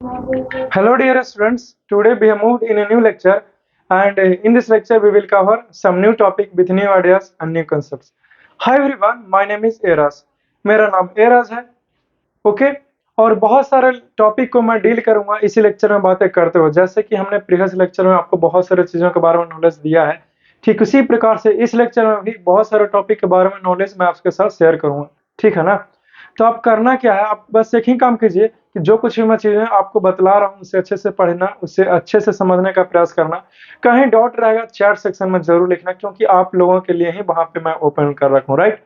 Hello dear students, today we have moved in a new lecture and in this lecture we will cover some new topic with new ideas and new concepts. Hi everyone, my name is Eras. मेरा नाम eras है. Okay. और बहुत सारे topic को मैं deal करूंगा इसी लेक्चर में बातें करते हुए, जैसे कि हमने प्रीवियस लेक्चर में आपको बहुत सारे चीज़ों के बारे में नॉलेज दिया है. ठीक उसी प्रकार से इस लेक्चर में भी बहुत सारे टॉपिक के बारे में नॉलेज मैं आपके साथ शेयर करूंगा. ठीक है ना. तो आप करना क्या है, आप बस एक ही काम कीजिए कि जो कुछ भी मैं चीज़ें आपको बतला रहा हूँ उसे अच्छे से पढ़ना, उसे अच्छे से समझने का प्रयास करना. कहीं डाउट रहेगा चैट सेक्शन में जरूर लिखना, क्योंकि आप लोगों के लिए ही वहां पे मैं ओपन कर रखूँ. राइट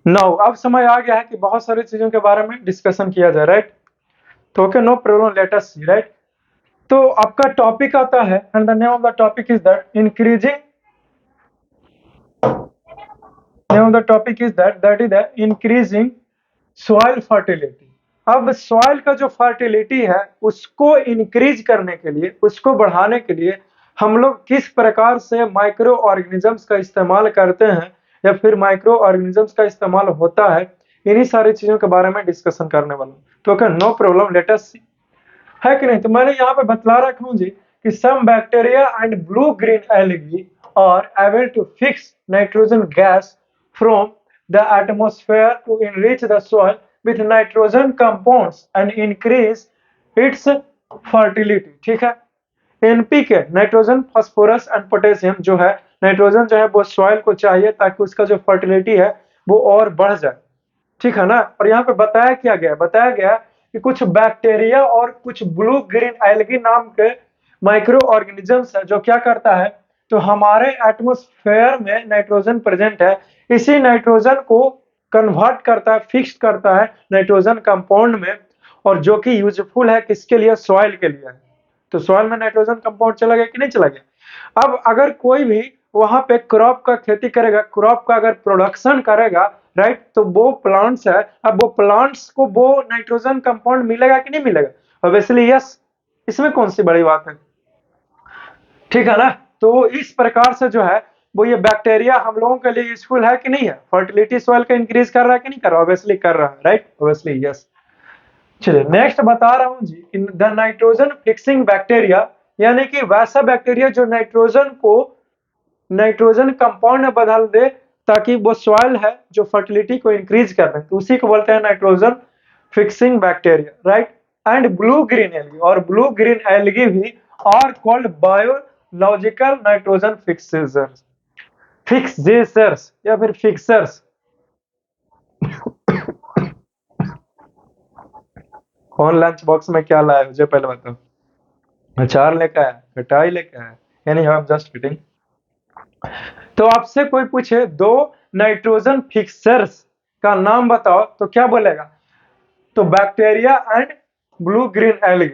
नाउ अब समय आ गया है कि बहुत सारी चीजों के बारे में डिस्कशन किया जाए. राइट तो okay, no problem, let us see. Right तो आपका टॉपिक आता है and the name of the topic is that increasing. Name of the topic is that is the increasing soil fertility. अब सॉइल का जो फर्टिलिटी है उसको इंक्रीज करने के लिए, उसको बढ़ाने के लिए हम लोग किस प्रकार से माइक्रो ऑर्गेनिजम्स का इस्तेमाल करते हैं या फिर माइक्रो ऑर्गेनिजम्स का इस्तेमाल होता है, इन्हीं सारी चीजों के बारे में डिस्कशन करने वाला हूँ. तो okay, no problem, let us see. है कि नहीं. तो मैंने यहाँ पे बतला रखा हूँ जी कि some bacteria and blue green algae are able to fix nitrogen gas from the atmosphere to enrich the soil with nitrogen compounds and increase its fertility. ठीक है. NPK, nitrogen phosphorus and potassium जो है, nitrogen जो है वो soil को चाहिए ताकि उसका जो फर्टिलिटी है वो और बढ़ जाए. ठीक है ना. और यहाँ पे बताया गया कि कुछ बैक्टीरिया और कुछ ब्लू ग्रीन एल्गी नाम के माइक्रो ऑर्गेनिजम्स है जो क्या करता है, तो हमारे एटमॉस्फेयर में नाइट्रोजन प्रेजेंट है, इसी नाइट्रोजन को कन्वर्ट करता है, फिक्स करता है नाइट्रोजन कंपाउंड में, और जो कि यूजफुल है किसके लिए, सॉइल के लिए. तो सॉइल में नाइट्रोजन कंपाउंड चला गया कि नहीं चला गया. अब अगर कोई भी वहां पे क्रॉप का खेती करेगा, क्रॉप का अगर प्रोडक्शन करेगा, राइट, तो वो प्लांट्स है, अब वो प्लांट्स को वो नाइट्रोजन कंपाउंड मिलेगा कि नहीं मिलेगा, ऑब्वियसली यस. इसमें कौन सी बड़ी बात है. ठीक है ना. तो इस प्रकार से जो है वो ये बैक्टीरिया हम लोगों के लिए यूजफुल है कि नहीं है, फर्टिलिटी सॉइल का इंक्रीज कर रहा है कि नहीं कर रहा, ऑब्वियसली कर रहा है. Right, obviously yes. चलिए नेक्स्ट बता रहा हूं जी, in the nitrogen fixing bacteria, यानी कि वैसा बैक्टीरिया जो नाइट्रोजन को नाइट्रोजन कंपाउंड में बदल दे ताकि वो सॉइल है जो फर्टिलिटी को इंक्रीज कर रहे हैं, तो उसी को बोलते हैं nitrogen fixing bacteria. Right and blue green algae, और ब्लू ग्रीन एल्गी भी आर कॉल्ड बायोलॉजिकल नाइट्रोजन फिक्सेजर्स. फिक्सेजर्स या फिर फिक्सर्स. कौन लंच बॉक्स में क्या लाया मुझे पहले बताओ. अचार लेकर आया, मिठाई लेकर आया, यानी आई एम जस्ट किडिंग. तो आपसे कोई पूछे दो नाइट्रोजन फिक्सर्स का नाम बताओ तो क्या बोलेगा, तो bacteria and blue green algae.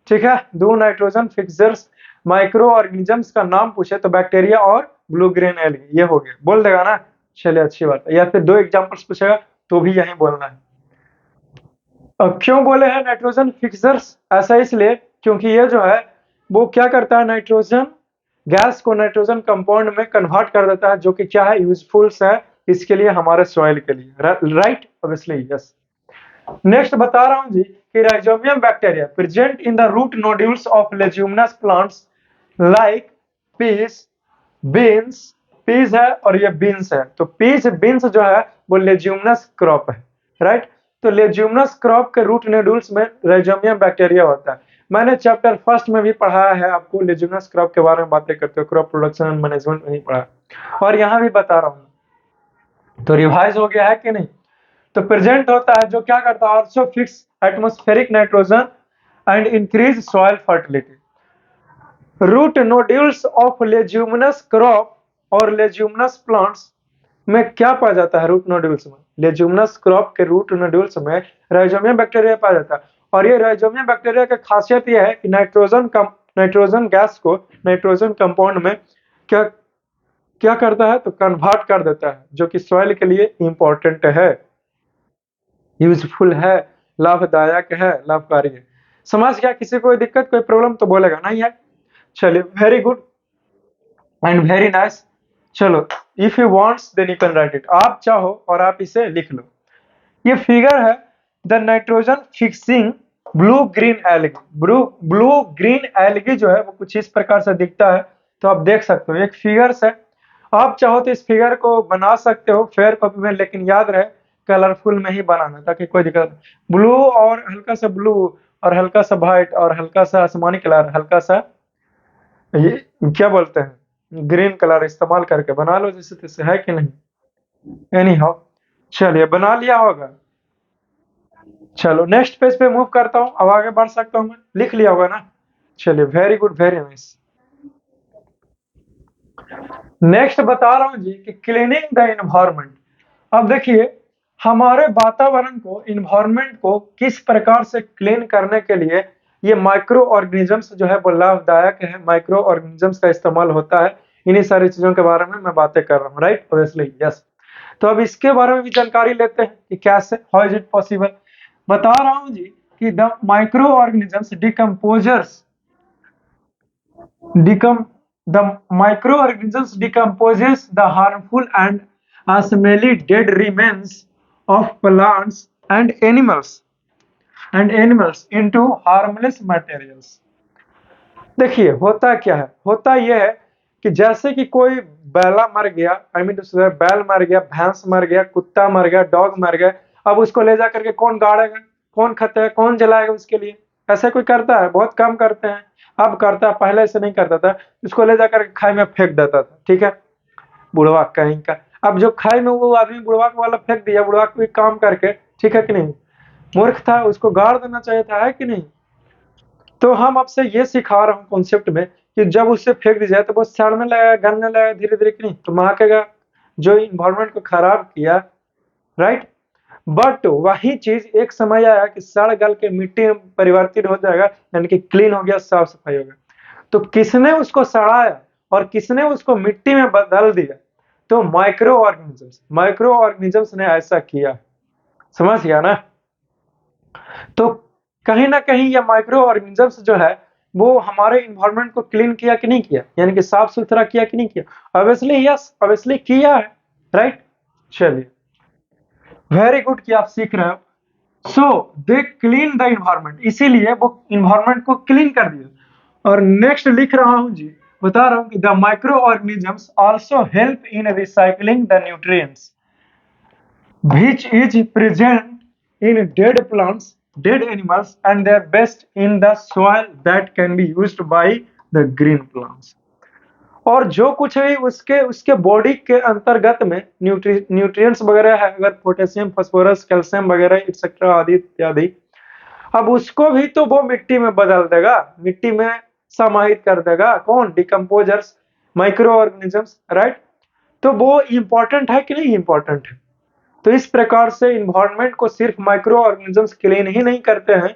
ठीक है. दो नाइट्रोजन फिक्सर्स माइक्रो ऑर्गेनिजम्स का नाम पूछे तो बैक्टीरिया और ब्लू ग्रीन एल्गी, ये हो गया, बोल देगा ना. चलिए अच्छी बात है. या फिर दो एग्जांपल्स पूछेगा तो भी यही बोलना है. अब क्यों बोले हैं नाइट्रोजन फिक्सर्स, ऐसा इसलिए क्योंकि ये जो है वो क्या करता है, नाइट्रोजन गैस को नाइट्रोजन कंपाउंड में कन्वर्ट कर देता है, जो कि क्या है, यूजफुल है इसके लिए, हमारे सॉइल के लिए. Right, obviously yes. नेक्स्ट बता रहा हूं जी कि rhizobium bacteria present in the root nodules of leguminous plants like peas, beans. Peas है और ये बीन्स है, तो पीस बीन्स जो है वो लेज्यूमिनस क्रॉप है. राइट तो लेज्यूमिनस क्रॉप के रूट नोड्यूल्स में राइजोबियम बैक्टीरिया होता है. मैंने चैप्टर फर्स्ट में भी पढ़ाया है आपको, लेज्यूमिनस क्रॉप के बारे में बातें करते हो, क्रॉप प्रोडक्शन एंड मैनेजमेंट में ही पढ़ा, और यहाँ भी बता रहा हूँ. तो रिवाइज हो गया है कि नहीं. तो प्रेजेंट होता है जो क्या करता है, also fix atmospheric nitrogen and increase soil fertility. Root nodules of leguminous crop और लेज्यूमिनस प्लांट्स में क्या पाया जाता है, रूट नोड्यूल्स में, लेज्यूमिनस क्रॉप के रूट नोड्यूल्स में राइजोबियम बैक्टीरिया पाया जाता है. और ये राइजोबियम बैक्टीरिया की खासियत यह है कि नाइट्रोजन गैस को नाइट्रोजन कंपाउंड में क्या क्या करता है, तो कन्वर्ट कर देता है, जो कि सॉइल के लिए इंपॉर्टेंट है, यूजफुल है, लाभदायक है, लाभकारी है. समझ गया. किसी को कोई दिक्कत कोई प्रॉब्लम तो बोलेगा नहीं है. चलिए very good and very nice. चलो if you wants then you can write it, आप चाहो और आप इसे लिख लो. ये फिगर है the nitrogen fixing blue green algae, blue green algae जो है वो कुछ इस प्रकार से दिखता है। तो आप देख सकते हो एक फिगर्स है, आप चाहो तो इस फिगर को बना सकते हो फेयर कॉपी में, लेकिन याद रहे कलरफुल में ही बनाना ताकि कोई दिक्कत। ब्लू और हल्का सा ब्लू और हल्का सा व्हाइट और हल्का सा आसमानी कलर, हल्का सा ये क्या बोलते हैं ग्रीन कलर इस्तेमाल करके बना लो जैसे तैसे, है कि नहीं। एनी हाउ, चलिए बना लिया होगा। चलो नेक्स्ट पेज पे मूव करता हूँ, अब आगे बढ़ सकता हूँ मैं, लिख लिया होगा ना। चलिए very good, very nice. Next बता रहा हूँ जी कि क्लीनिंग द इन्वायरमेंट। अब देखिए हमारे वातावरण को, इन्वायरमेंट को किस प्रकार से क्लीन करने के लिए ये माइक्रो ऑर्गेनिजम्स जो है वो लाभदायक है, माइक्रो ऑर्गेनिजम्स का इस्तेमाल होता है। इन्हीं सारी चीजों के बारे में मैं बातें कर रहा हूँ, राइट, ऑब्वियसली यस। तो अब इसके बारे में भी जानकारी लेते हैं कि कैसे, हाउ इज इट पॉसिबल। बता रहा हूँ जी कि the micro organisms decomposers decom the microorganisms decomposes the harmful and smelly dead remains of plants and animals into harmless materials। देखिए होता क्या है, होता यह है कि जैसे कि कोई बैला मर गया, आई मीन बैल मर गया, भैंस मर गया, कुत्ता मर गया, डॉग मर गया, अब उसको ले जा करके कौन गाड़ेगा, कौन खाता है, कौन जलाएगा उसके लिए। ऐसा कोई करता है, बहुत कम करते हैं। अब करता है, पहले ऐसे नहीं करता था, उसको ले जाकर खाई में फेंक देता था, ठीक है, बुढ़वा कहीं का। अब जो खाई में वो आदमी बुढ़वा वाला फेंक दिया, बुढ़वा कोई काम करके, ठीक है कि नहीं, मूर्ख था, उसको गाड़ देना चाहिए था, है कि नहीं। तो हम आपसे ये सिखा रहा हूँ कॉन्सेप्ट में कि जब उससे फेंक दी जाए तो वो सड़ने लगेगा, गलने लगेगा धीरे धीरे, कि नहीं, तो महकेगा, जो इन्वायरमेंट को खराब किया, राइट। बट वही चीज एक समय आया कि सड़ गल के मिट्टी में परिवर्तित हो जाएगा, यानी कि क्लीन हो गया, साफ सफाई हो गया। तो किसने उसको सड़ाया और किसने उसको मिट्टी में बदल दिया, तो माइक्रो ऑर्गेनिजम्स ने ऐसा किया, समझ गया ना। तो कहीं ना कहीं ये माइक्रो ऑर्गेनिजम्स जो है वो हमारे इन्वायरमेंट को क्लीन किया कि नहीं किया, यानी कि साफ सुथरा किया कि नहीं किया। ऑब्वियसली यस, ऑब्वियसली किया है, राइट। चलिए वेरी गुड कि आप सीख रहे हो। सो दे क्लीन द इन्वायरमेंट, इसीलिए वो इन्वायरमेंट को क्लीन कर दिया। और नेक्स्ट लिख रहा हूं जी, बता रहा हूं कि the micro organisms also help in recycling the nutrients which is present in dead plants, dead animals, and their best in the soil that can be used by the green plants। और जो कुछ भी उसके उसके body के अंतर्गत में nutrients वगैरह है, अगर पोटेशियम, फास्फोरस, कैल्शियम वगैरह एक्सेट्रा आदि इत्यादि, अब उसको भी तो वो मिट्टी में बदल देगा, मिट्टी में समाहित कर देगा, कौन, डिकम्पोजर्स, माइक्रो ऑर्गेनिजम्स, राइट। तो वो इंपॉर्टेंट है कि नहीं इंपॉर्टेंट है। तो इस प्रकार से इन्वायरमेंट को सिर्फ माइक्रो ऑर्गेनिजम्स क्लीन ही नहीं करते हैं,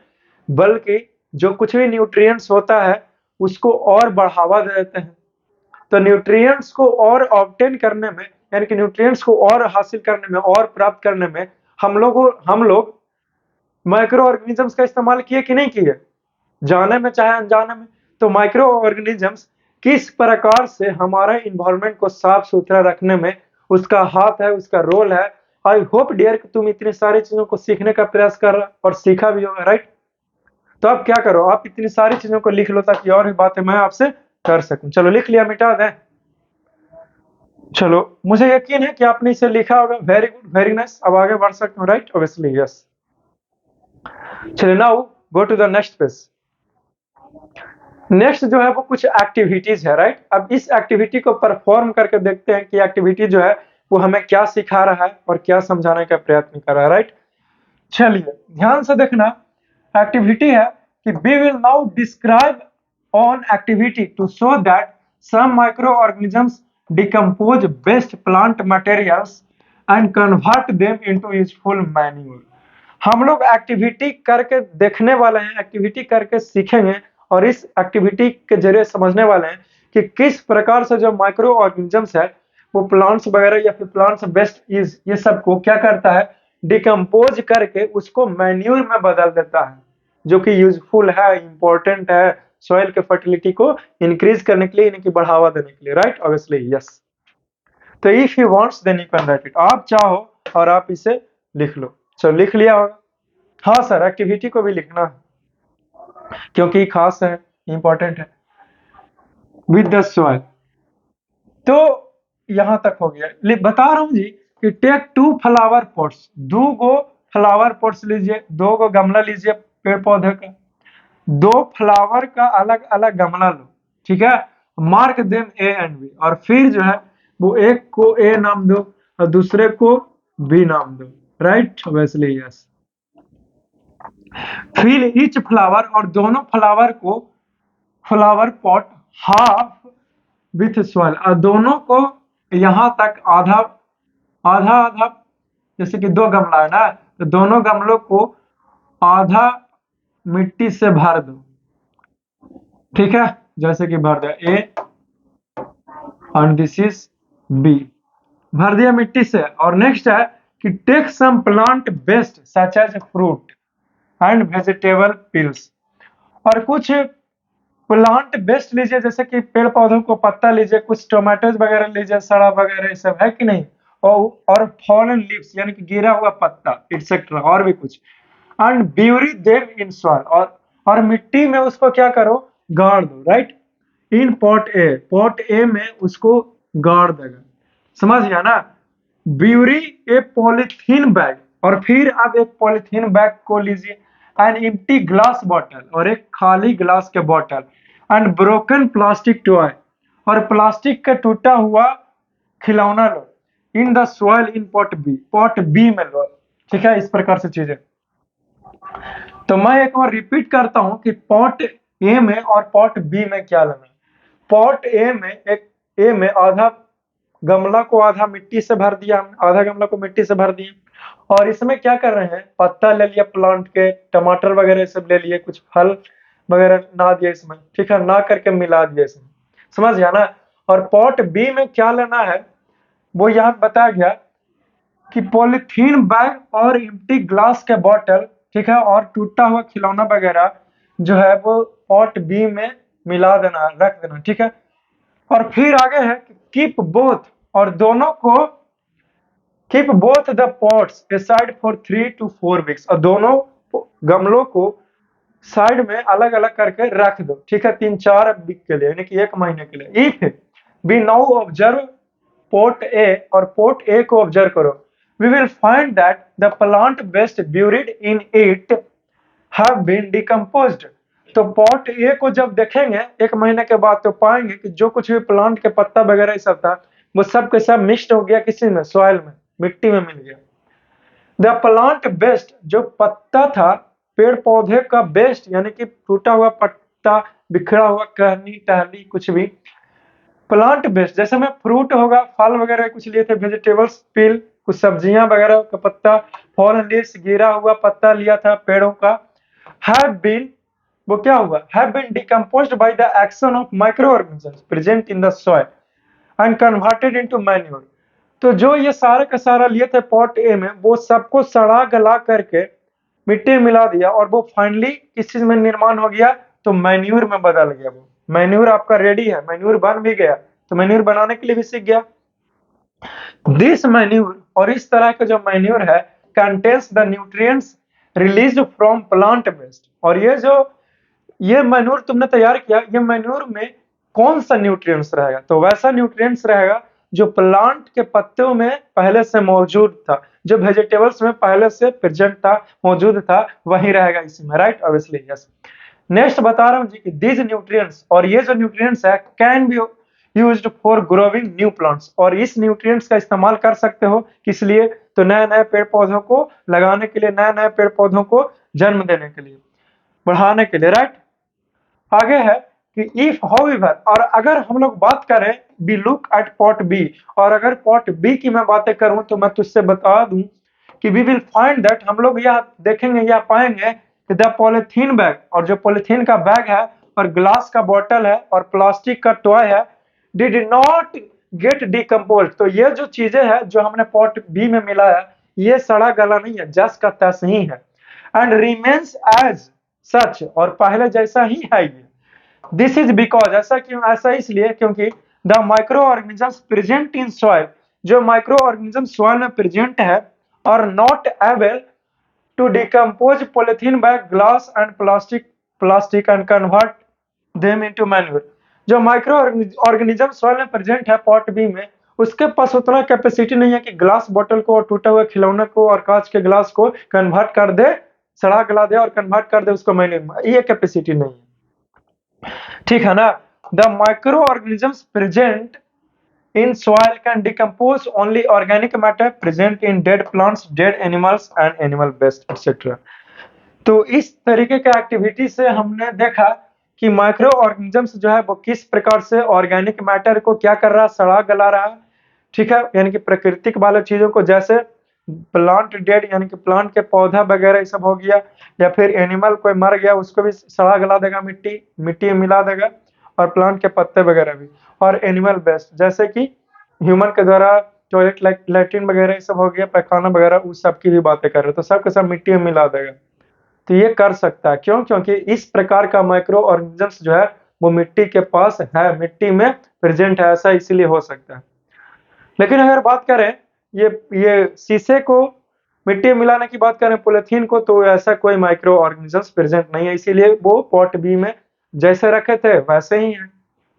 बल्कि जो कुछ भी न्यूट्रिएंट्स होता है उसको और बढ़ावा दे देते हैं। तो न्यूट्रिएंट्स को और ऑब्टेन करने में, यानी कि न्यूट्रिएंट्स को और हासिल करने में और प्राप्त करने में हम लोग माइक्रो ऑर्गेनिजम्स का इस्तेमाल किए कि नहीं किए, जाने में चाहे अनजाने में। तो माइक्रो ऑर्गेनिजम्स किस प्रकार से हमारे इन्वायरमेंट को साफ सुथरा रखने में उसका हाथ है, उसका रोल है। आई होप डियर कि तुम इतनी सारी चीजों को सीखने का प्रयास कर रहा और सीखा भी होगा, राइट। तो आप क्या करो, आप इतनी सारी चीजों को लिख लो ताकि और भी बातें मैं आपसे कर सकूं। चलो लिख लिया, मिटा दें। चलो मुझे यकीन है कि आपने इसे लिखा होगा, वेरी गुड, वेरी नाइस। अब आगे बढ़ सकते हो, राइट, ऑब्वियसली यस। चलिए now go to the next page. Next जो है वो कुछ एक्टिविटीज है, राइट। अब इस एक्टिविटी को परफॉर्म करके देखते हैं कि एक्टिविटी जो है वो हमें क्या सिखा रहा है और क्या समझाने का प्रयत्न कर रहा है, राइट। चलिए ध्यान से देखना, एक्टिविटी है कि we will now describe on activity to show that some micro organisms decompose waste plant materials and convert them into useful manure. हम लोग एक्टिविटी करके देखने वाले हैं, एक्टिविटी करके सीखेंगे और इस एक्टिविटी के जरिए समझने वाले हैं कि किस प्रकार से जो माइक्रो ऑर्गेनिजम्स है वो प्लांट्स वगैरह या फिर प्लांट्स बेस्ट इज ये सब को क्या करता है, डिकम्पोज करके उसको मैन्यूर में बदल देता है, जो कि यूजफुल है, इंपॉर्टेंट है सॉइल के फर्टिलिटी को इंक्रीज करने के लिए, इनकी बढ़ावा देने के लिए, राइट, ऑब्वियसली यस। तो if you wants then you can write it, आप चाहो और आप इसे लिख लो। चलो लिख लिया होगा। हाँ सर, एक्टिविटी को भी लिखना है। क्योंकि खास है, इंपॉर्टेंट है। विद द सॉइल, तो यहां तक हो गया। बता रहा हूं जी कि टेक 2 फ्लावर पॉट्स, 2 गो फ्लावर पॉट्स लीजिए, 2 गो गमला लीजिए पेड़ पौधे का, 2 फ्लावर का अलग अलग गमला लो, ठीक है। Mark them A and B, और फिर जो है वो एक को ए नाम दो और दूसरे को बी नाम दो, right, वैसली yes. Fill each flower, और दोनों फ्लावर को flower pot half with soil, और दोनों को यहाँ तक आधा आधा आधा, जैसे कि 2 गमला है ना, तो दोनों गमलों को आधा मिट्टी से भर दो, ठीक है। जैसे कि भर दिया A and this is B, भर दिया मिट्टी से। और नेक्स्ट है कि take some plant waste such as fruit and vegetable peels, और कुछ प्लांट बेस्ट लीजिए, जैसे कि पेड़ पौधों को पत्ता लीजिए, कुछ टोमेटोज वगैरह लीजिए, सड़ा वगैरह, ये सब है कि नहीं। और फॉलन लीव्स यानी कि गिरा हुआ पत्ता एटसेट्रा, और भी कुछ। And bury them in soil, और मिट्टी में उसको क्या करो, गाड़ दो, राइट। इन पॉट ए में उसको गाड़ देगा, समझ गया ना। ब्यूरी ए पॉलिथीन बैग, और फिर अब एक पॉलिथीन बैग को लीजिए, एन एम्प्टी ग्लास बॉटल, और एक खाली ग्लास के bottle, and broken plastic toy, और प्लास्टिक का टूटा हुआ खिलौना लो, in the soil in pot B में लो, ठीक है। इस प्रकार से चीजें। तो मैं एक बार रिपीट करता हूं कि पॉट ए में और पॉट बी में क्या लेना है। पॉट ए में आधा गमला को आधा मिट्टी से भर दिया, आधा गमला को मिट्टी से भर दिया, और इसमें क्या कर रहे हैं, पत्ता ले लिया प्लांट के, टमाटर वगैरह सब ले लिए, कुछ फल वगैरह ना दिया इसमें, ठीक है, ना करके मिला दिया इसमें, समझ गया ना। और पॉट बी में क्या लेना है वो यहाँ बताया गया कि पॉलिथीन बैग और एम्प्टी ग्लास के बॉटल, ठीक है, और टूटा हुआ खिलौना वगैरह जो है वो पॉट बी में मिला देना, रख देना, ठीक है। और फिर आगे है कि कीप बोथ, और दोनों को keep both the pots aside for 3 to 4 weeks, और दोनों गमलों को साइड में अलग अलग करके रख दो, ठीक है, 3-4 वीक के लिए, यानी कि 1 महीने के लिए। If we now observe pot A, और पोर्ट ए को ऑब्जर्व करो, we will find that the plant waste buried in it have been decomposed. तो पॉट ए को जब देखेंगे 1 महीने के बाद, तो पाएंगे कि जो कुछ भी प्लांट के पत्ता वगैरह सब था वो सब के सब मिक्स्ड हो गया किसी में, सॉइल में, मिट्टी में मिल गया। द प्लांट बेस्ट, जो पत्ता था पेड़ पौधे का बेस्ट, यानी कि टूटा हुआ पत्ता, बिखरा हुआ टहनी टहनी कुछ भी, प्लांट बेस्ट, जैसे में फ्रूट होगा, फल वगैरह कुछ लिए थे, वेजिटेबल्स पील, कुछ सब्जियां वगैरह का पत्ता, फॉलन लीव्स गिरा हुआ पत्ता लिया था पेड़ों का, हैव बीन, वो क्या हुआ, have been decomposed by the action of micro organisms present in the soil and converted into manure. तो जो ये सारे का सारा लिए थे पॉट ए में, वो सबको सड़ा गला करके मिट्टी में मिला दिया, और वो फाइनली किस चीज में निर्माण हो गया, तो मैन्यूर में बदल गया। वो मैन्यूर आपका रेडी है, मैन्यूर बन भी गया, तो मैन्यूर बनाने के लिए भी सीख गया। दिस मैन्यूर, और इस तरह का जो मैन्यूर है, contains the nutrients released from plant waste, और ये मैन्यूर तुमने तैयार किया, ये मैन्यूर में कौन सा न्यूट्रिएंट्स रहेगा, तो वैसा न्यूट्रिएंट्स रहेगा जो प्लांट के पत्तों में पहले से मौजूद था, जो वेजिटेबल्स में पहले से प्रेजेंट था, मौजूद था, वही रहेगा इसमें, राइट, ऑब्वियसली यस। नेक्स्ट बता रहा हूं जी कि दीज न्यूट्रिएंट्स, और ये जो न्यूट्रिएंट्स है, can be used for growing new plants, और इस न्यूट्रिएंट्स का इस्तेमाल कर सकते हो किस लिए, तो नए नए पेड़ पौधों को लगाने के लिए, नए नए पेड़ पौधों को जन्म देने के लिए, बढ़ाने के लिए, राइट। आगे है कि इफ हाउएवर, और अगर हम लोग बात करें, B look at pot B, और अगर पॉट बी की मैं बातें करूं, तो मैं तुझसे बता दूं कि वी विल फाइंड दैट, हम लोग यह देखेंगे या पाएंगे कि द पॉलिथीन बैग, और जो पॉलिथीन का बैग है, और ग्लास का बॉटल है, और प्लास्टिक का टॉय है, डिड नॉट गेट डिकम्पोज। तो ये जो चीजें हैं जो हमने पॉट बी में मिला है, ये सड़ा गला नहीं है, जस का तस ही है, एंड रिमेन्स एज सच, और पहले जैसा ही है ये। दिस इज बिकॉज, ऐसा इसलिए क्योंकि the micro organisms present in soil, जो माइक्रो ऑर्गेनिज्म सॉइल में प्रेजेंट है, और not able to decompose polythene bag, glass and plastic plastic and convert them into manure. जो माइक्रो ऑर्गेनिज्म सॉइल में present है पॉट बी में, उसके पास उतना कैपेसिटी नहीं है कि ग्लास बोतल को और टूटे हुए खिलौने को और कांच के ग्लास को कन्वर्ट कर दे, सड़ा गला दे और कन्वर्ट कर दे उसको मैन्यूर में, ये कैपेसिटी नहीं है, ठीक है ना। The micro organisms present in soil can decompose only organic matter present in dead plants, dead animals and animal waste etc. तो इस तरीके के एक्टिविटी से हमने देखा कि माइक्रो ऑर्गेनिजम्स जो है वो किस प्रकार से ऑर्गेनिक मैटर को क्या कर रहा है, सड़ा गला रहा है, ठीक है, यानी कि प्राकृतिक वाले चीजों को, जैसे प्लांट डेड यानी कि प्लांट के पौधा वगैरह ये सब हो गया, या फिर एनिमल कोई मर गया उसको भी सड़ा गला देगा, मिट्टी मिट्टी में मिला देगा, और प्लांट के पत्ते वगैरह भी, और एनिमल वेस्ट जैसे कि ह्यूमन के द्वारा टॉयलेट लैट्रिन वगैरह ये सब हो गया, पैखाना वगैरह, उस सब की भी बातें कर रहे हैं, तो सब के सब मिट्टी में मिला देगा। तो ये कर सकता है, क्यों? क्योंकि इस प्रकार का माइक्रो ऑर्गेनिजम्स जो है वो मिट्टी के पास है, मिट्टी में प्रेजेंट है, ऐसा इसीलिए हो सकता है। लेकिन अगर बात करें ये शीशे को मिट्टी में मिलाने की बात करें, पॉलीथीन को, तो ऐसा कोई माइक्रो ऑर्गेनिजम्स प्रेजेंट नहीं है, इसीलिए वो पॉट बी में जैसे रखे थे वैसे ही है,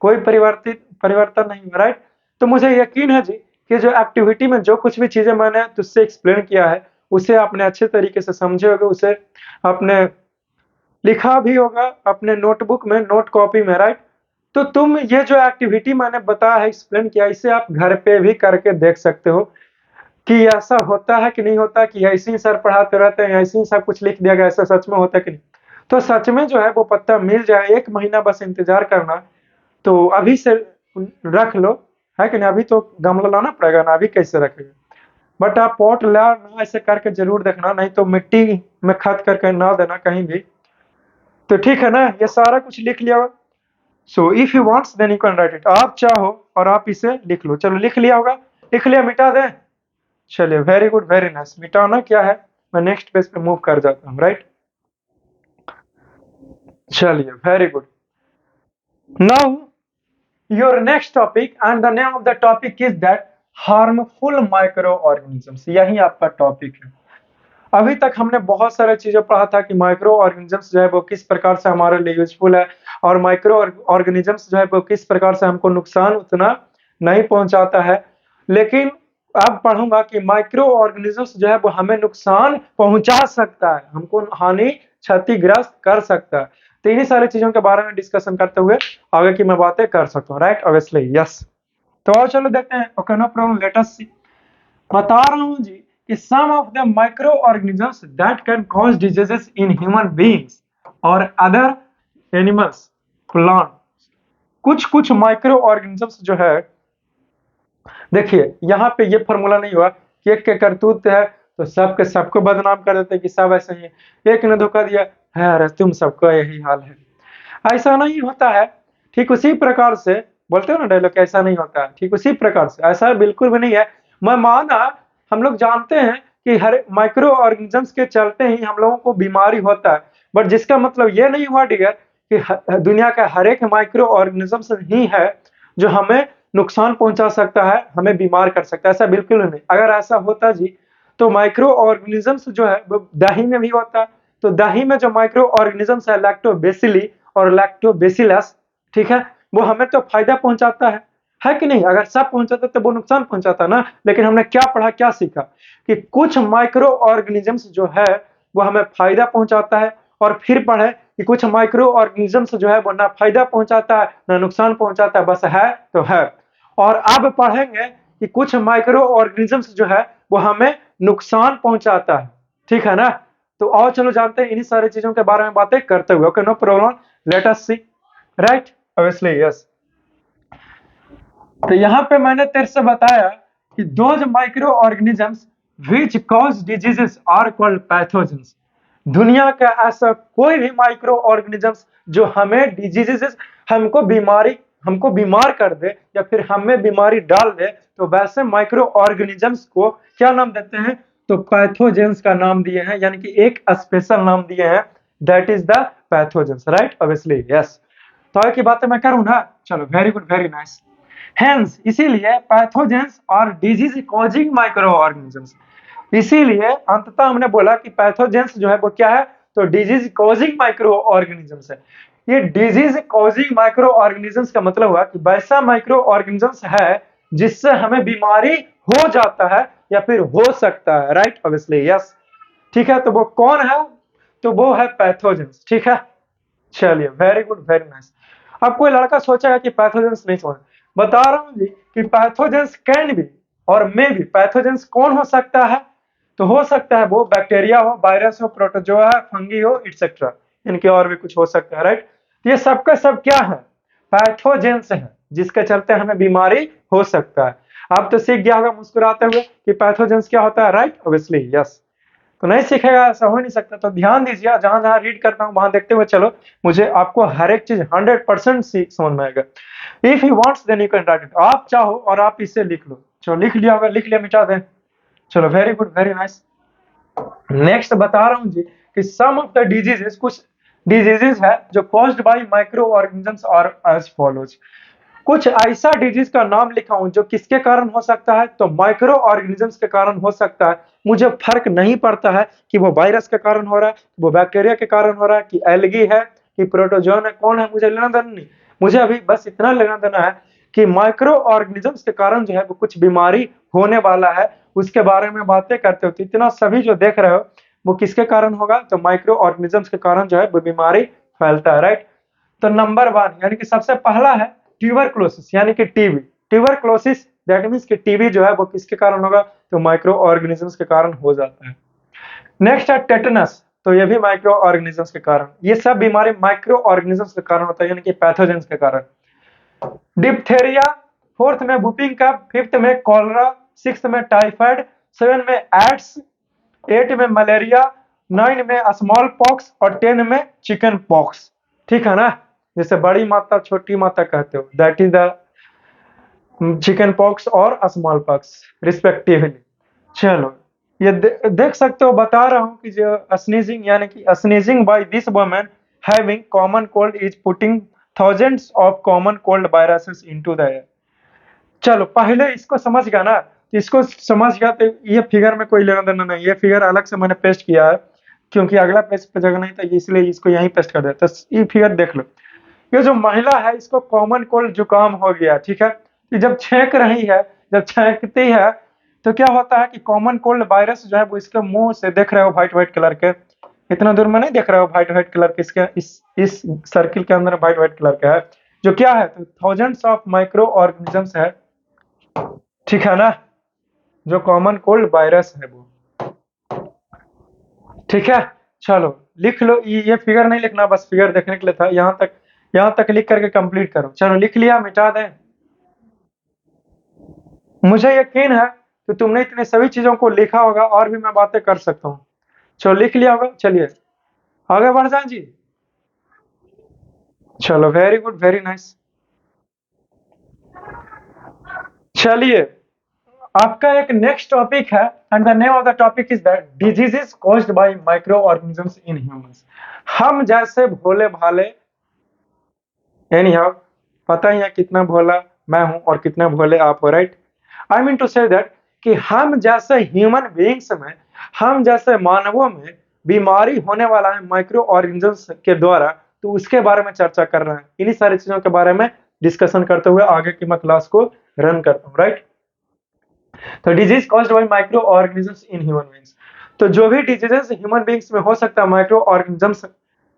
कोई परिवर्तन नहीं है, राइट। तो मुझे यकीन है जी कि जो एक्टिविटी में जो कुछ भी चीजें मैंने तुझसे एक्सप्लेन किया है उसे आपने अच्छे तरीके से समझे होगे, उसे आपने लिखा भी होगा अपने नोटबुक में, नोट कॉपी में, राइट। तो तुम ये जो एक्टिविटी मैंने बताया है, एक्सप्लेन किया, इसे आप घर पे भी करके देख सकते हो कि ऐसा होता है कि नहीं होता, कि ऐसे ही सर पढ़ाते रहते हैं, ऐसे ही सब कुछ लिख दिया गया, ऐसा सच में होता है कि नहीं। तो सच में जो है वो पत्ता मिल जाए, 1 महीना बस इंतजार करना, तो अभी से रख लो, है कि नहीं। अभी तो गमला लाना पड़ेगा ना, अभी कैसे रखेगा, बट आप पॉट ला ना, ऐसे करके जरूर देखना, नहीं तो मिट्टी में खत करके ना देना कहीं भी। तो ठीक है ना, ये सारा कुछ लिख लिया होगा। So if you wants then you can write it, आप चाहो और आप इसे लिख लो। चलो लिख लिया होगा, लिख लिया, मिटा दें। चलिए, वेरी गुड, वेरी नाइस। मिटाना क्या है, मैं नेक्स्ट पेज पे मूव कर जाता हूँ, राइट। चलिए, very good. Now your next topic, and the name of the topic is that harmful micro organisms. यही आपका टॉपिक है। अभी तक हमने बहुत सारे चीजें पढ़ा था कि माइक्रो ऑर्गेनिजम्स जो है वो किस प्रकार से हमारे लिए यूजफुल है, और माइक्रो ऑर्गेनिजम्स जो है वो किस प्रकार से हमको नुकसान उतना नहीं पहुंचाता है। लेकिन अब पढ़ूंगा कि माइक्रो ऑर्गेनिजम्स जो है वो हमें नुकसान पहुंचा सकता है, हमको हानि क्षतिग्रस्त कर सकता है। तो इन्हीं सारी चीजों के बारे में डिस्कशन करते हुए आगे की मैं बातें कर सकता हूँ, राइट, ऑब्वियसली, यस। तो और चलो देखते हैं, okay, no problem, let us see. बता रहा हूं जी कि some of the micro organisms that can cause diseases in human beings और अदर एनिमल्स, प्लांट। कुछ कुछ माइक्रो ऑर्गेनिजम्स जो है, देखिए यहाँ पे ये फॉर्मूला नहीं हुआ कि एक के करतूत है तो सबके सबको बदनाम कर देते कि सब ऐसे ही है, एक ने धोखा दिया है, अरे तुम सबका यही हाल है, ऐसा नहीं होता है। ठीक उसी प्रकार से बोलते हो ना डायलॉग, ऐसा नहीं होता है, ठीक उसी प्रकार से ऐसा बिल्कुल भी नहीं है। मैं माना हम लोग जानते हैं कि हर माइक्रो ऑर्गेनिजम्स के चलते ही हम लोगों को बीमारी होता है, बट जिसका मतलब ये नहीं हुआ डियर कि दुनिया का हर एक माइक्रो ऑर्गेनिजम्स ही है जो हमें नुकसान पहुंचा सकता है, हमें बीमार कर सकता है, ऐसा बिल्कुल नहीं। अगर ऐसा होता जी तो माइक्रो ऑर्गेनिजम्स जो है वो दही में भी होता है। तो दही में जो माइक्रो ऑर्गेनिजम्स है, लैक्टोबेसिली और लैक्टोबेसिलस, ठीक है, वो हमें तो फायदा पहुंचाता है कि नहीं। अगर सब पहुंचाता तो वो नुकसान पहुंचाता ना। लेकिन हमने क्या पढ़ा, क्या सीखा कि कुछ माइक्रो ऑर्गेनिजम्स जो है वो हमें फायदा पहुंचाता है, और फिर पढ़े कि कुछ माइक्रो ऑर्गेनिजम्स जो है वो ना फायदा पहुंचाता है ना नुकसान पहुंचाता है, बस है तो है। और अब पढ़ेंगे कि कुछ माइक्रो ऑर्गेनिजम्स जो है वो हमें नुकसान पहुंचाता है, ठीक है ना। तो और चलो जानते हैं इन्हीं सारी चीजों के बारे में बातें करते हुए, okay, no problem, let us see, right, obviously, yes. तो यहाँ पे मैंने तेरे से बताया कि those micro organisms which cause diseases are called pathogens. दुनिया का ऐसा कोई भी माइक्रो ऑर्गेनिजम्स जो हमें डिजीजेस, हमको बीमार कर दे या फिर हमें बीमारी डाल दे, तो वैसे माइक्रो ऑर्गेनिजम्स को क्या नाम देते हैं, तो पैथोजेंस का नाम दिए हैं, यानी कि एक स्पेशल नाम दिए हैं, that is the pathogens, right, obviously, yes. तो आगे की बातें मैं करूं ना, चलो, very good, very nice. Hence, इसीलिए पैथोजेंस और डिजीज कॉजिंग माइक्रो ऑर्गेनिजम्स, इसीलिए अंततः हमने बोला कि पैथोजेंस जो है वो क्या है, तो डिजीज कॉजिंग माइक्रो ऑर्गेनिजम्स है। ये डिजीज कॉजिंग माइक्रो ऑर्गेनिजम्स का मतलब हुआ कि वैसा माइक्रो ऑर्गेनिजम्स है जिससे हमें बीमारी हो जाता है या फिर हो सकता है, राइट, ऑब्वियसली यस। ठीक है, तो वो कौन है? तो वो है पैथोजेंस। ठीक है, चलिए, वेरी गुड, वेरी नाइस। अब कोई लड़का सोचेगा कि पैथोजेंस नहीं समझ, बता रहा हूं जी कि पैथोजेंस कैन भी और मे भी। पैथोजेंस कौन हो सकता है? तो हो सकता है वो बैक्टीरिया हो, वायरस हो, प्रोटोजोआ, फंगी हो, इटसेट्रा। इनके और भी कुछ हो सकता है, राइट। ये सबका सब क्या है? पैथोजेंस है, जिसके चलते हमें बीमारी हो सकता है। आप तो सीख गया होगा मुस्कुराते हुए कि पैथोजेंस क्या होता है, राइट, ऑब्वियसली यस। तो नहीं सीखेगा, ऐसा हो नहीं सकता। तो ध्यान दीजिए, जहां जहां रीड करता हूं वहां देखते हुए चलो, मुझे आपको हर एक चीज 100% समझ में आएगा। If you wants then you can write it. आप चाहो और आप इसे लिख लो। चलो, लिख लिया होगा, लिख लिया, मिटा दें। चलो, very good, very nice. Next बता रहा हूं जी कि सम ऑफ द डिजीजेस, कुछ डिजीजेस है जो caused by micro organisms are as follows. कुछ ऐसा डिजीज का नाम लिखा हूं जो किसके कारण हो सकता है? तो माइक्रो ऑर्गेनिजम्स के कारण हो सकता है। मुझे फर्क नहीं पड़ता है कि वो वायरस के कारण हो रहा है, वो बैक्टीरिया के कारण हो रहा है, कि एल्गी है, कि प्रोटोजोन है, कौन है, मुझे लेना देना नहीं। मुझे अभी बस इतना लेना देना है कि माइक्रो ऑर्गेनिजम्स के कारण जो है वो कुछ बीमारी होने वाला है, उसके बारे में बातें करते हो। तो इतना सभी जो देख रहे हो वो किसके कारण होगा? तो माइक्रो ऑर्गेनिजम्स के कारण जो है वो बीमारी फैलता है, राइट। तो नंबर 1 यानी कि सबसे पहला है ट्यूबरक्लोसिस, यानी कि टीबी। ट्यूबरक्लोसिस दैट मींस कि टीबी जो है वो किसके कारण होगा? तो माइक्रो ऑर्गेनिजम्स के कारण हो जाता है। नेक्स्ट है टेटनस, तो ये भी माइक्रो ऑर्गेनिजम्स के कारण। ये सब बीमारी माइक्रो ऑर्गेनिजम्स के कारण होता है, यानी कि पैथोजेंस के कारण। डिप्थेरिया, फोर्थ में वुपिंग कफ, फिफ्थ में कॉलरा, सिक्स्थ में टाइफाइड, सेवन में एड्स, 8 में मलेरिया, 9 में स्मॉल पॉक्स और 10 में चिकन पॉक्स। ठीक है ना? जैसे बड़ी माता छोटी माता कहते हो, that is the chicken pox और स्मॉल पॉक्स रिस्पेक्टिवली। चलो, ये देख सकते हो, बता रहा हूं कि जो स्नीजिंग, यानी कि sneezing by this woman having common cold is putting thousands of common cold viruses into the air. चलो, पहले इसको समझ गया ना? इसको समझ गया तो ये फिगर में कोई लेना देना नहीं। ये फिगर अलग से मैंने पेस्ट किया है क्योंकि अगला पेज पे जगह नहीं था, इसलिए इसको यहीं पेस्ट कर दिया। तो ये फिगर देख लो। ये जो महिला है इसको कॉमन कोल्ड जुकाम हो गया, ठीक है। ये जब छेंक रही है, जब छेंकती है तो क्या होता है कि कॉमन कोल्ड वायरस जो है वो इसके मुंह से, देख रहे हो व्हाइट व्हाइट कलर के, इतना दूर में नहीं देख रहे हो व्हाइट व्हाइट कलर के, इसके इस सर्किल के अंदर व्हाइट व्हाइट कलर का है, जो क्या है? तो थाउजेंड्स ऑफ माइक्रो ऑर्गेनिजम्स है, ठीक है ना, जो कॉमन कोल्ड वायरस है वो। ठीक है, चलो लिख लो। ये फिगर नहीं लिखना, बस फिगर देखने के लिए था। यहाँ तक लिख करके कंप्लीट करो। चलो, लिख लिया, मिटा दें। मुझे यकीन है कि तुमने इतने सभी चीजों को लिखा होगा, और भी मैं बातें कर सकता हूँ। चलो, लिख लिया होगा। चलिए आगे बढ़ जाए जी। चलो, वेरी गुड, वेरी नाइस। चलिए, आपका एक नेक्स्ट टॉपिक है, and the name of the topic is that diseases caused by micro organisms in humans. हम जैसे भोले भाले, एनी हाउ, पता ही है कितना भोला मैं हूं और कितना भोले आप हो, right. I mean to say that कि हम जैसे ह्यूमन बीइंग्स में, हम जैसे मानवों में बीमारी होने वाला है माइक्रो ऑर्गेनिजम्स के द्वारा। तो उसके बारे में चर्चा कर रहे हैं, इन्हीं सारी चीजों के बारे में डिस्कशन करते हुए आगे की मैं क्लास को रन करता हूँ, राइट। तो disease caused by micro organisms in human beings, तो जो भी डिजीजेस ह्यूमन बीइंग्स में हो सकता है माइक्रो ऑर्गेनिजम्स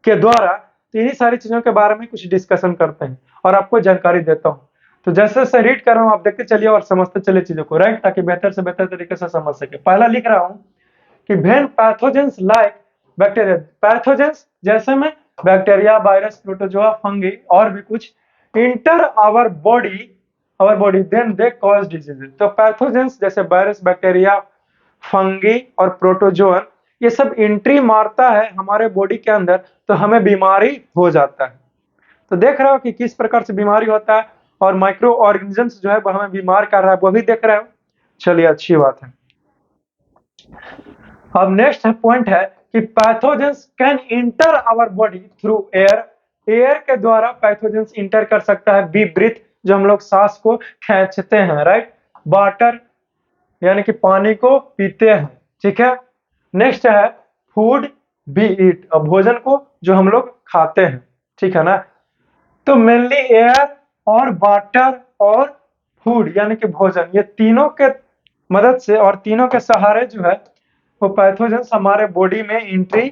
के द्वारा, तो इन्हीं सारी चीजों के बारे में कुछ डिस्कशन करते हैं और आपको जानकारी देता हूँ। तो जैसे जैसे रीड कर रहा हूँ आप देखते चलिए और समझते चलिए चीजों को, राइट, ताकि बेहतर से बेहतर तरीके से समझ सके। पहला लिख रहा हूँ कि when pathogens like bacteria, pathogens जैसे में बैक्टीरिया, वायरस, प्रोटोजोआ, फंगी और भी कुछ, enter our body then they cause disease. तो पैथोजेंस जैसे वायरस, बैक्टीरिया, फंगी और प्रोटोजोअन, ये सब एंट्री मारता है हमारे बॉडी के अंदर, तो हमें बीमारी हो जाता है। तो देख रहे हो कि किस प्रकार से बीमारी होता है, और माइक्रो ऑर्गेनिजम्स जो है वो हमें बीमार कर रहा है, वो भी देख रहे हो। चलिए, अच्छी बात है। अब नेक्स्ट पॉइंट है कि pathogens can enter our body through air. Air के द्वारा पैथोजेंस इंटर कर सकता है। बी ब्रीथ, जो हम लोग सांस को खींचते हैं, राइट। वाटर, यानी कि पानी को पीते हैं, ठीक है। नेक्स्ट है फूड, बी ईट, अब भोजन को जो हम लोग खाते हैं, ठीक है ना। तो मेनली एयर और वाटर और फूड यानी कि भोजन, ये तीनों के मदद से और तीनों के सहारे जो है वो पैथोजन हमारे बॉडी में एंट्री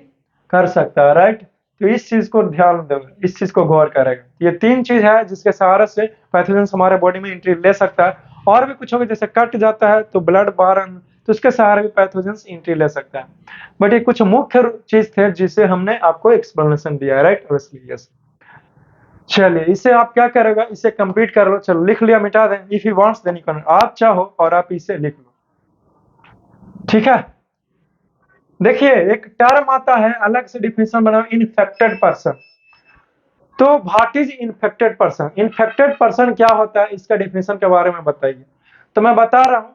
कर सकता है, राइट। तो इस चीज को ध्यान दो, इस चीज को गौर करेगा। ये तीन चीज है जिसके सहारे से पैथोजन हमारे बॉडी में एंट्री ले सकता है। और भी कुछ होगा, जैसे कट जाता है तो ब्लड बाहर, तो उसके सहारे भी पैथोजन एंट्री ले सकता है। बट ये कुछ मुख्य चीज थे जिसे हमने आपको एक्सप्लेनेशन दिया है, राइट। Obviously yes. चलिए इसे आप क्या करेगा, इसे कंप्लीट कर लो। चलो लिख लिया, मिटा दें। If you wants then you can, आप चाहो और आप इसे लिख लो, ठीक है। देखिए एक टर्म आता है, अलग से डिफिनेशन बनाओ, इन्फेक्टेड पर्सन। तो what is infected person, infected person क्या होता है, इसका डिफिनेशन के बारे में बताइए। तो मैं बता रहा हूं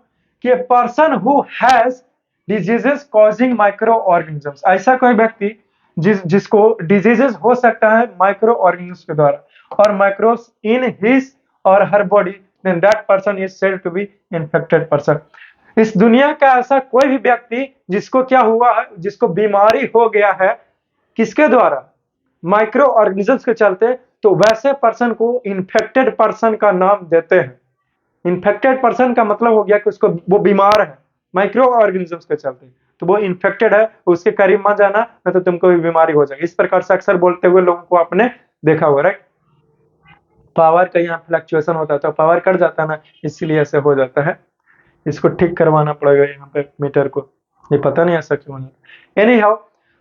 कि person who has diseases causing micro organisms, ऐसा कोई व्यक्ति जिसको डिजीजेस हो सकता है माइक्रो ऑर्गेनिजम्स के द्वारा और माइक्रोब्स इन हिज और her body, then that person is said to be infected person. इस दुनिया का ऐसा कोई भी व्यक्ति जिसको क्या हुआ है, जिसको बीमारी हो गया है, किसके द्वारा, माइक्रो ऑर्गेनिजम्स के चलते, तो वैसे पर्सन को इन्फेक्टेड पर्सन का नाम देते हैं। इन्फेक्टेड पर्सन का मतलब हो गया कि उसको, वो बीमार है माइक्रो ऑर्गेनिजम्स के चलते, तो वो इन्फेक्टेड है, उसके करीब मत जाना नहीं तो तुमको भी बीमारी हो जाएगी। इस प्रकार से अक्सर बोलते हुए लोगों को आपने देखा हुआ, राइट। पावर का यहाँ फ्लक्चुएशन होता है तो पावर कट जाता है ना, इसलिए ऐसे हो जाता है। इसको ठीक करवाना पड़ेगा यहाँ पे मीटर को, ये पता नहीं ऐसा क्यों है। एनी हाउ,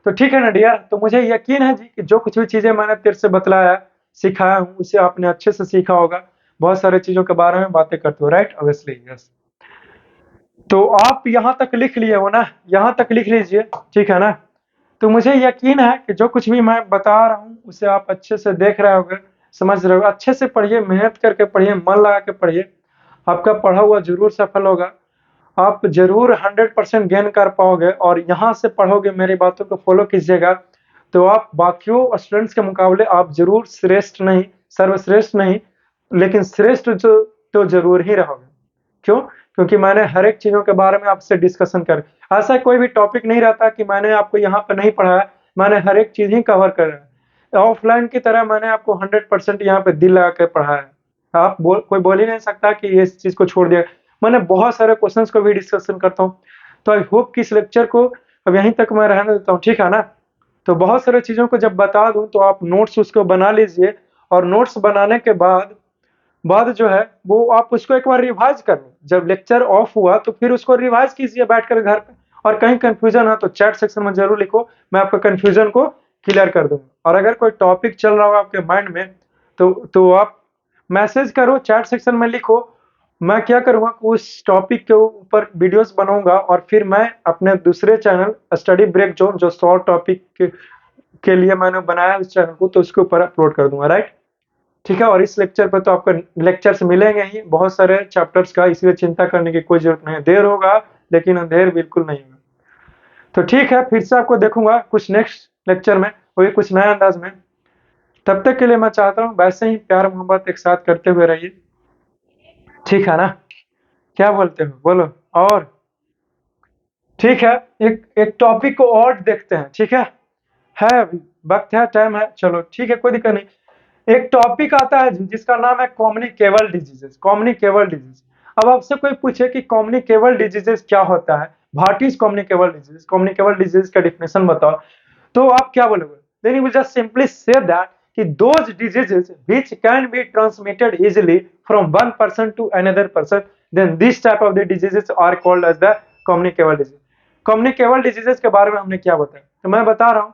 तो ठीक है ना डियर, तो मुझे यकीन है जी कि जो कुछ भी चीजें मैंने तेरे से बतलाया सिखाया हूँ उसे आपने अच्छे से सीखा होगा। बहुत सारे चीजों के बारे में बातें करते हो, राइट। Obviously yes. तो आप यहाँ तक लिख लिए हो ना, यहाँ तक लिख लीजिए, ठीक है ना। तो मुझे यकीन है कि जो कुछ भी मैं बता रहा हूँ उसे आप अच्छे से देख रहे होगे, समझ रहे हो। अच्छे से पढ़िए, मेहनत करके पढ़िए, मन लगा के पढ़िए, आपका पढ़ा हुआ जरूर सफल होगा। आप जरूर 100% गेन कर पाओगे और यहाँ से पढ़ोगे, मेरी बातों को फॉलो कीजिएगा, तो आप बाकियों स्टूडेंट्स के मुकाबले आप जरूर श्रेष्ठ नहीं, सर्वश्रेष्ठ नहीं, लेकिन श्रेष्ठ जो तो जरूर ही रहोगे। क्यों? क्योंकि मैंने हर एक चीजों के बारे में आपसे डिस्कशन कर, ऐसा कोई भी टॉपिक नहीं रहता कि मैंने आपको यहाँ पे नहीं पढ़ाया, मैंने हर एक चीज ही कवर करा है। ऑफलाइन की तरह मैंने आपको 100% यहाँ पे दिल लगा के पढ़ाया है। आप कोई बोल ही नहीं सकता कि ये इस चीज को छोड़ दिया। मैंने बहुत सारे क्वेश्चंस को भी डिस्कशन करता हूँ। तो आई होप कि इस लेक्चर को अब यहीं तक मैं रहने देता हूँ, ठीक है ना। तो बहुत सारे चीजों को जब बता दूं तो आप नोट्स उसको बना लीजिए, और नोट्स बनाने के बाद जो है वो आप उसको एक बार रिवाइज कर लो। जब लेक्चर ऑफ हुआ तो फिर उसको रिवाइज कीजिए बैठकर घर पे, और कहीं कंफ्यूजन है तो चैट सेक्शन में जरूर लिखो, मैं आपका कंफ्यूजन को क्लियर कर दूंगा। और अगर कोई टॉपिक चल रहा हो आपके माइंड में तो आप मैसेज करो, चैट सेक्शन में लिखो। मैं क्या करूंगा, उस टॉपिक के ऊपर वीडियोस बनाऊंगा और फिर मैं अपने दूसरे चैनल स्टडी ब्रेक जोन, जो शॉर्ट टॉपिक के लिए मैंने बनाया उस चैनल को, तो उसके ऊपर अपलोड कर दूंगा, राइट। ठीक है। और इस लेक्चर पर तो आपको लेक्चर्स मिलेंगे ही बहुत सारे चैप्टर्स का, इसलिए चिंता करने की कोई जरूरत नहीं है। देर होगा लेकिन अंधेर बिल्कुल नहीं होगा। तो ठीक है, फिर से आपको देखूंगा कुछ नेक्स्ट लेक्चर में, वही कुछ नए अंदाज में। तब तक के लिए मैं चाहता हूँ वैसे ही प्यार मोहब्बत एक साथ करते हुए रहिए, ठीक है ना। क्या बोलते हो, बोलो। और ठीक है, एक टॉपिक को और देखते हैं, ठीक है अभी वक्त है, टाइम है, चलो ठीक है, कोई दिक्कत नहीं। एक टॉपिक आता है जिसका नाम है कम्युनिकेबल डिजीजेस, कम्युनिकेबल डिजीज। अब आपसे कोई पूछे कि कम्युनिकेबल डिजीजेस क्या होता है, what is communicable disease, communicable disease का डिफिनेशन बताओ, तो आप क्या बोलोगे। Then you will just simply say that कि those diseases which can be transmitted easily from one person to another person, then this type of the diseases are called as the communicable disease. Communicable diseases के बारे में हमने क्या बताया, तो मैं बता रहा हूँ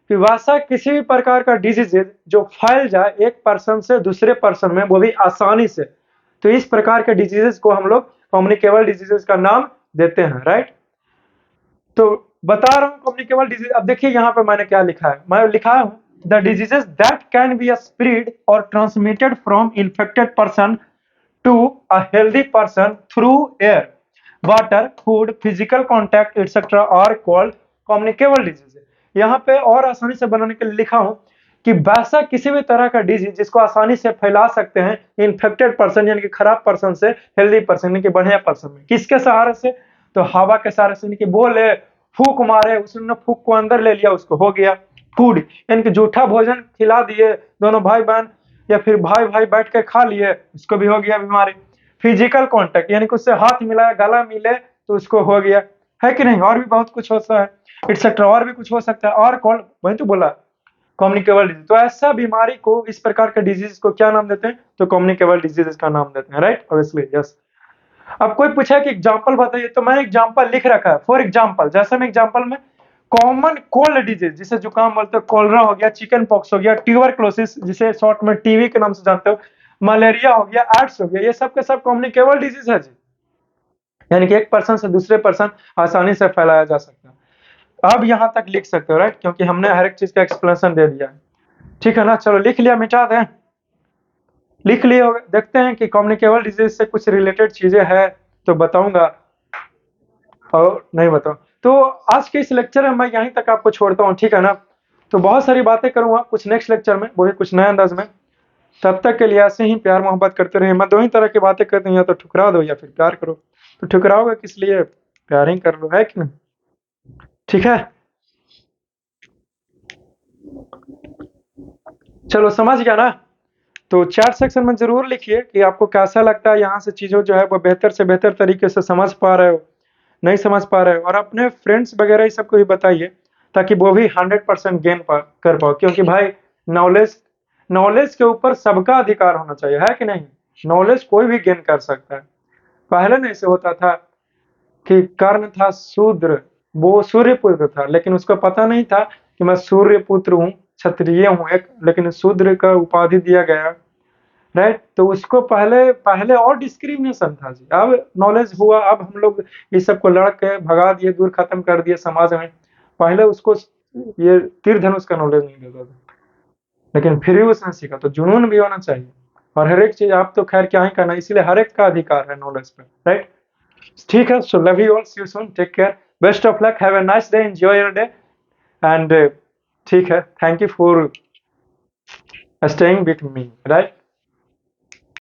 कि वैसा किसी भी प्रकार का डिजीजेज जो फैल जाए एक पर्सन से दूसरे पर्सन में, वो भी आसानी से, तो इस प्रकार के डिजीजेस को हम लोग कम्युनिकेबल डिजीजेस का नाम देते हैं, राइट। तो बता रहा हूँ कम्युनिकेबल डिजीज। अब देखिए यहाँ पे मैंने क्या लिखा है, मैं लिखा हूँ the diseases that can be spread और transmitted from infected person to a healthy person through air, water, food, physical contact etcetera are called communicable disease. यहाँ पे और आसानी से बनाने के लिए लिखा हूं कि वैसा किसी भी तरह का डिजीज जिसको आसानी से फैला सकते हैं इन्फेक्टेड पर्सन यानी कि खराब पर्सन से हेल्दी पर्सन यानी कि बढ़िया पर्सन में, किसके सहारे से, तो हवा के सहारे से, यानी कि बोले फूक मारे, उसने फूक को अंदर ले लिया, उसको हो गया फूड, यानी कि जूठा भोजन खिला दिए दोनों भाई बहन, या फिर भाई भाई बैठ के खा लिए, उसको भी हो गया बीमारी। फिजिकल कांटेक्ट, यानी कि उससे हाथ मिलाया, गला मिले तो उसको हो गया, है कि नहीं? और भी बहुत कुछ होता है एक्सेट्रा, और भी कुछ हो सकता है, और कौन, वही तो बोला कम्युनिकेबल डिजीज। तो ऐसा बीमारी को, इस प्रकार के डिजीज को क्या नाम देते हैं? तो कम्युनिकेबल डिजीज का नाम देते हैं, राइट, ऑब्वियसली, यस। अब कोई पूछा कि एग्जाम्पल बताइए, तो मैंने एग्जाम्पल लिख रखा है। फॉर एग्जाम्पल, जैसे मैं एग्जाम्पल में कॉमन कोल्ड डिजीज, जिसे जुकाम बोलते हो, कोलरा हो गया, चिकन पॉक्स हो गया, ट्यूबरक्लोसिस जिसे शॉर्ट में टीवी के नाम से जानते हो, मलेरिया हो गया, एड्स हो गया, ये सब के सब कम्युनिकेबल डिजीज है जी, यानी कि एक पर्सन से दूसरे पर्सन आसानी से फैलाया जा सकता है। अब यहां तक लिख सकते हो, राइट, क्योंकि हमने हर एक चीज का एक्सप्लेनेशन दे दिया है, ठीक है ना? चलो लिख लिया, मिटा दें, लिख लिए होगा। देखते हैं कि कम्युनिकेबल डिजीज से कुछ रिलेटेड चीजें हैं तो बताऊंगा और नहीं बताओ। तो आज के इस लेक्चर में मैं यहीं तक आपको छोड़ता हूँ, ठीक है ना? तो बहुत सारी बातें करूंगा कुछ नेक्स्ट लेक्चर में, वो भी कुछ नए अंदाज में। तब तक के लिए ऐसे ही प्यार मोहब्बत करते रहिए। मैं दो ही तरह की बातें करती हूँ, या तो ठुकरा दो या फिर प्यार करो। तो ठुकराओगे किस लिए? प्यार ही कर लो, है कि नहीं? ठीक है, चलो समझ गया ना? तो चैट सेक्शन में जरूर लिखिए कि आपको कैसा लगता है, यहाँ से चीज़ों जो है वो बेहतर से बेहतर तरीके से समझ पा रहे हो, नहीं समझ पा रहे हो, और अपने फ्रेंड्स वगैरह ये सबको भी बताइए, ताकि वो भी 100% गेन कर पाओ। क्योंकि भाई नॉलेज नॉलेज के ऊपर सबका अधिकार होना चाहिए, है कि नहीं? नॉलेज कोई भी गेन कर सकता है। पहले नहीं से होता था कि कर्ण था शूद्र, वो सूर्यपुत्र था, लेकिन उसको पता नहीं था कि मैं सूर्यपुत्र हूँ, क्षत्रिय हूँ एक, लेकिन शूद्र का उपाधि दिया गया, राइट? तो उसको पहले पहले और डिस्क्रिमिनेशन था जी। अब नॉलेज हुआ, अब हम लोग इस सबको लड़ के भगा दिए, दूर खत्म कर दिए समाज में। पहले उसको ये तीर धनुष का नॉलेज नहीं देता था, लेकिन फिर भी उसने सीखा। तो जुनून भी होना चाहिए, और हर एक चीज आप तो खैर क्या ही करना, इसलिए हर एक का अधिकार है नॉलेज पे, राइट? ठीक है, so love you all, see you soon, take care, best of luck, have a nice day, enjoy your day, and ठीक है, thank you for staying with me, right?